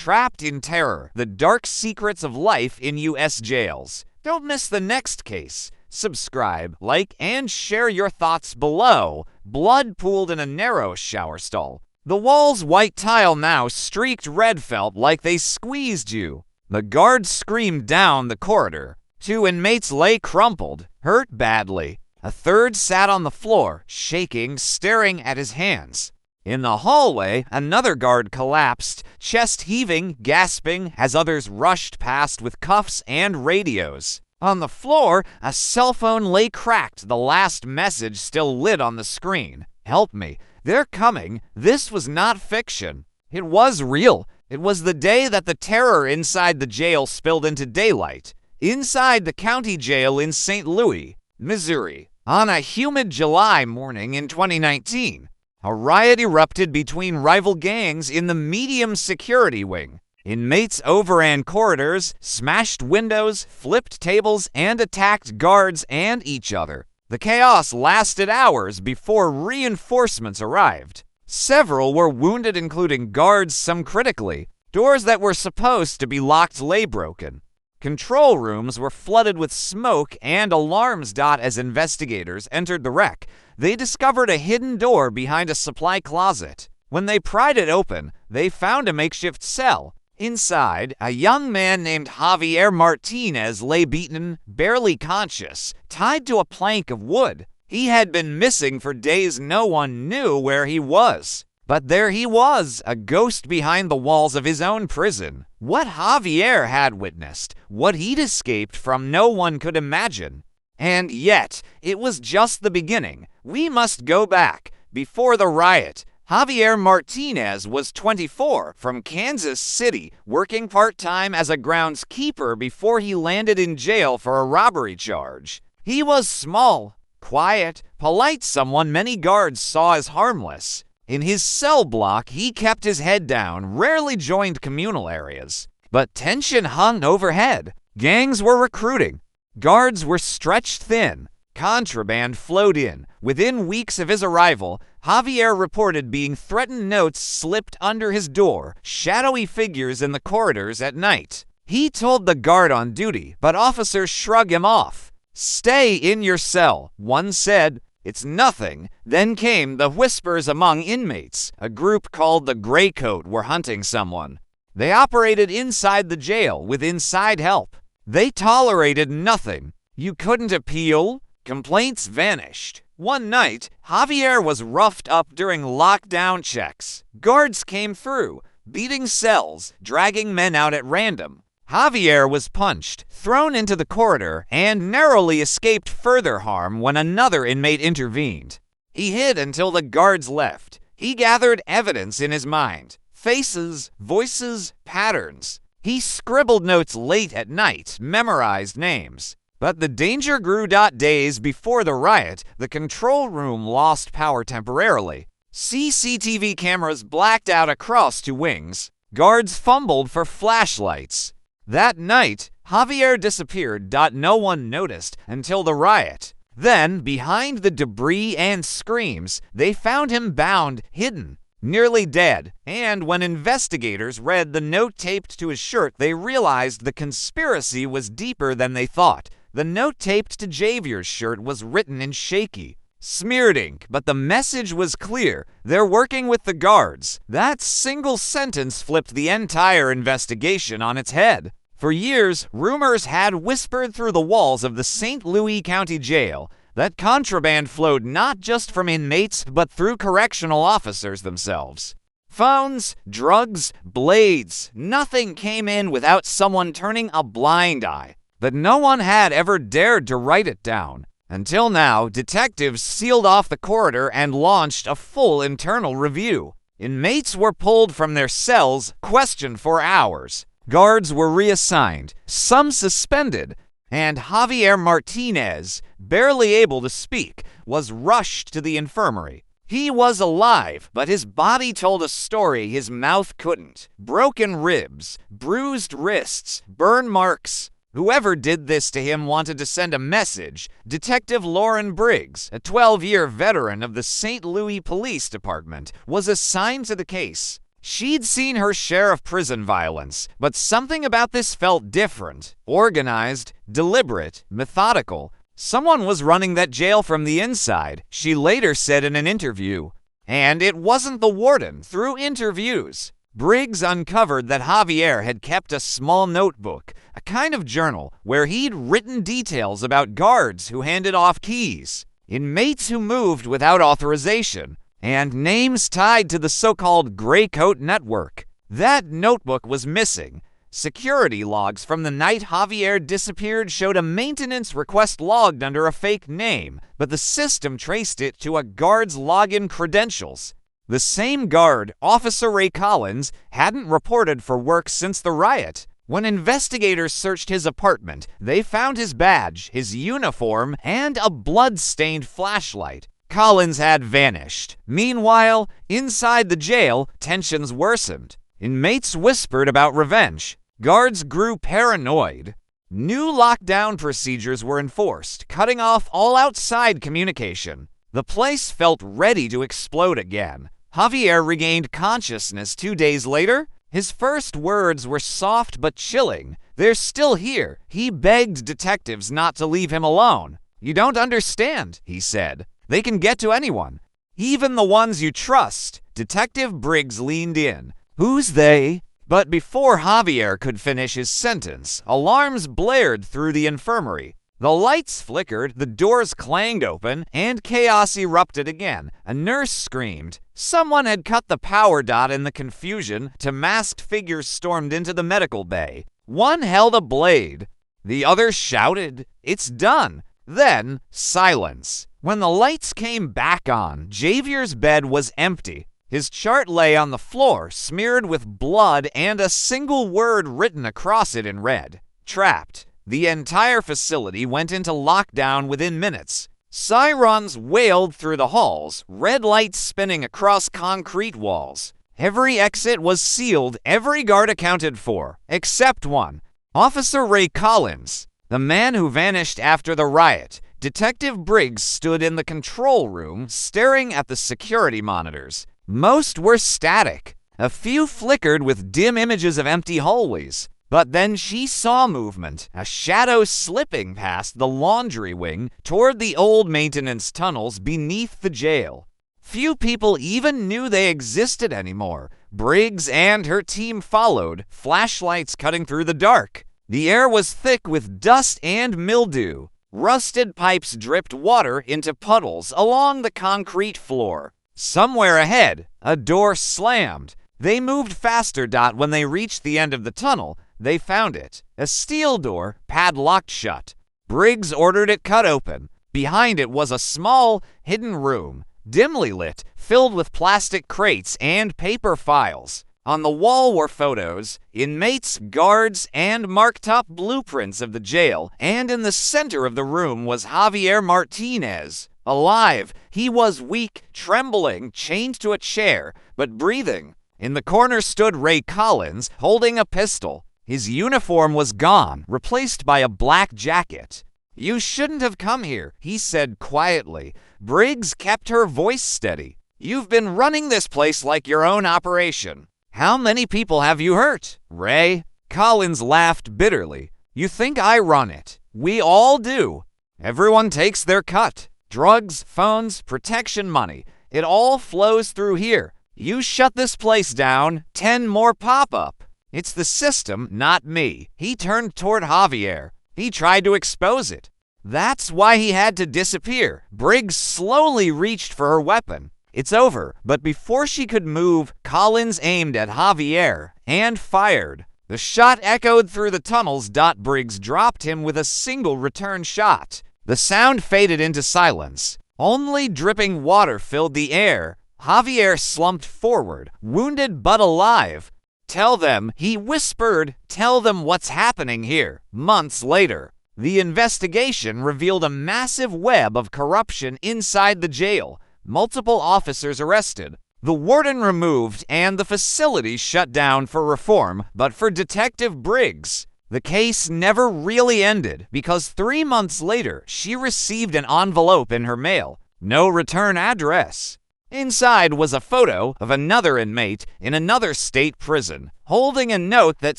Trapped in Terror: The Dark Secrets of Life in U.S. Jails. Don't miss the next case. Subscribe, like, and share your thoughts below. Blood pooled in a narrow shower stall. The wall's white tile now streaked red felt like they squeezed you. The guards screamed down the corridor. 2 inmates lay crumpled, hurt badly. A third sat on the floor, shaking, staring at his hands. In the hallway, another guard collapsed, chest heaving, gasping, as others rushed past with cuffs and radios. On the floor, a cell phone lay cracked, the last message still lit on the screen. "Help me. They're coming." This was not fiction. It was real. It was the day that the terror inside the jail spilled into daylight. Inside the county jail in St. Louis, Missouri, on a humid July morning in 2019, a riot erupted between rival gangs in the medium security wing. Inmates overran corridors, smashed windows, flipped tables, and attacked guards and each other. The chaos lasted hours before reinforcements arrived. Several were wounded, including guards, some critically. Doors that were supposed to be locked lay broken. Control rooms were flooded with smoke and alarms. As investigators entered the wreck, they discovered a hidden door behind a supply closet. When they pried it open, they found a makeshift cell. Inside, a young man named Javier Martinez lay beaten, barely conscious, tied to a plank of wood. He had been missing for days. No one knew where he was. But there he was, a ghost behind the walls of his own prison. What Javier had witnessed, what he'd escaped from, no one could imagine. And yet, it was just the beginning. We must go back. Before the riot, Javier Martinez was 24, from Kansas City, working part-time as a groundskeeper before he landed in jail for a robbery charge. He was small, quiet, polite, someone many guards saw as harmless. In his cell block, he kept his head down, rarely joined communal areas. But tension hung overhead. Gangs were recruiting. Guards were stretched thin. Contraband flowed in. Within weeks of his arrival, Javier reported being threatened. Notes slipped under his door, shadowy figures in the corridors at night. He told the guard on duty, but officers shrugged him off. "Stay in your cell," one said. "It's nothing." Then came the whispers among inmates. A group called the Gray Coat were hunting someone. They operated inside the jail with inside help. They tolerated nothing. You couldn't appeal. Complaints vanished. One night, Javier was roughed up during lockdown checks. Guards came through, beating cells, dragging men out at random. Javier was punched, thrown into the corridor, and narrowly escaped further harm when another inmate intervened. He hid until the guards left. He gathered evidence in his mind: faces, voices, patterns. He scribbled notes late at night, memorized names. But the danger grew. Days before the riot, the control room lost power temporarily. CCTV cameras blacked out across 2 wings. Guards fumbled for flashlights. That night, Javier disappeared. No one noticed until the riot. Then, behind the debris and screams, they found him bound, hidden, nearly dead. And when investigators read the note taped to his shirt, they realized the conspiracy was deeper than they thought. The note taped to Javier's shirt was written in shaky, smeared ink, but the message was clear: they're working with the guards. That single sentence flipped the entire investigation on its head. For years, rumors had whispered through the walls of the St. Louis County Jail that contraband flowed not just from inmates but through correctional officers themselves. Phones, drugs, blades, nothing came in without someone turning a blind eye. But no one had ever dared to write it down. Until now, detectives sealed off the corridor and launched a full internal review. Inmates were pulled from their cells, questioned for hours. Guards were reassigned, some suspended, and Javier Martinez, barely able to speak, was rushed to the infirmary. He was alive, but his body told a story his mouth couldn't. Broken ribs, bruised wrists, burn marks. Whoever did this to him wanted to send a message. Detective Lauren Briggs, a 12-year veteran of the St. Louis Police Department, was assigned to the case. She'd seen her share of prison violence, but something about this felt different. Organized, deliberate, methodical. Someone was running that jail from the inside, she later said in an interview. And it wasn't the warden. Through interviews, Briggs uncovered that Javier had kept a small notebook, a kind of journal, where he'd written details about guards who handed off keys, inmates who moved without authorization, and names tied to the so-called Gray Coat Network. That notebook was missing. Security logs from the night Javier disappeared showed a maintenance request logged under a fake name, but the system traced it to a guard's login credentials. The same guard, Officer Ray Collins, hadn't reported for work since the riot. When investigators searched his apartment, they found his badge, his uniform, and a blood-stained flashlight. Collins had vanished. Meanwhile, inside the jail, tensions worsened. Inmates whispered about revenge. Guards grew paranoid. New lockdown procedures were enforced, cutting off all outside communication. The place felt ready to explode again. Javier regained consciousness 2 days later. His first words were soft but chilling. "They're still here." He begged detectives not to leave him alone. "You don't understand," he said. "They can get to anyone, even the ones you trust." Detective Briggs leaned in. "Who's they?" But before Javier could finish his sentence, alarms blared through the infirmary. The lights flickered, the doors clanged open, and chaos erupted again. A nurse screamed. Someone had cut the power dot in the confusion. Two masked figures stormed into the medical bay. One held a blade. The other shouted, "It's done!" Then, silence. When the lights came back on, Javier's bed was empty. His chart lay on the floor, smeared with blood and a single word written across it in red. Trapped. The entire facility went into lockdown within minutes. Sirens wailed through the halls, red lights spinning across concrete walls. Every exit was sealed, every guard accounted for, except one. Officer Ray Collins, the man who vanished after the riot. Detective Briggs stood in the control room, staring at the security monitors. Most were static. A few flickered with dim images of empty hallways. But then she saw movement, a shadow slipping past the laundry wing toward the old maintenance tunnels beneath the jail. Few people even knew they existed anymore. Briggs and her team followed, flashlights cutting through the dark. The air was thick with dust and mildew. Rusted pipes dripped water into puddles along the concrete floor. Somewhere ahead, a door slammed. They moved faster. When they reached the end of the tunnel, they found it. A steel door, padlocked shut. Briggs ordered it cut open. Behind it was a small, hidden room, dimly lit, filled with plastic crates and paper files. On the wall were photos, inmates, guards, and marked-up blueprints of the jail, and in the center of the room was Javier Martinez. Alive, he was weak, trembling, chained to a chair, but breathing. In the corner stood Ray Collins, holding a pistol. His uniform was gone, replaced by a black jacket. "You shouldn't have come here," he said quietly. Briggs kept her voice steady. "You've been running this place like your own operation. How many people have you hurt, Ray?" Collins laughed bitterly. "You think I run it. We all do. Everyone takes their cut. Drugs, phones, protection money. It all flows through here. You shut this place down, 10 more pop up. It's the system, not me." He turned toward Javier. He tried to expose it. That's why he had to disappear. Briggs slowly reached for her weapon. "It's over." But before she could move, Collins aimed at Javier and fired. The shot echoed through the tunnels. Briggs dropped him with a single return shot. The sound faded into silence. Only dripping water filled the air. Javier slumped forward, wounded but alive. "Tell them," he whispered, "tell them what's happening here." Months later, the investigation revealed a massive web of corruption inside the jail. Multiple officers arrested, the warden removed, and the facility shut down for reform. But for Detective Briggs, the case never really ended, because 3 months later, she received an envelope in her mail. No return address. Inside was a photo of another inmate in another state prison, holding a note that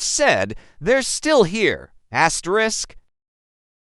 said, "They're still here, asterisk,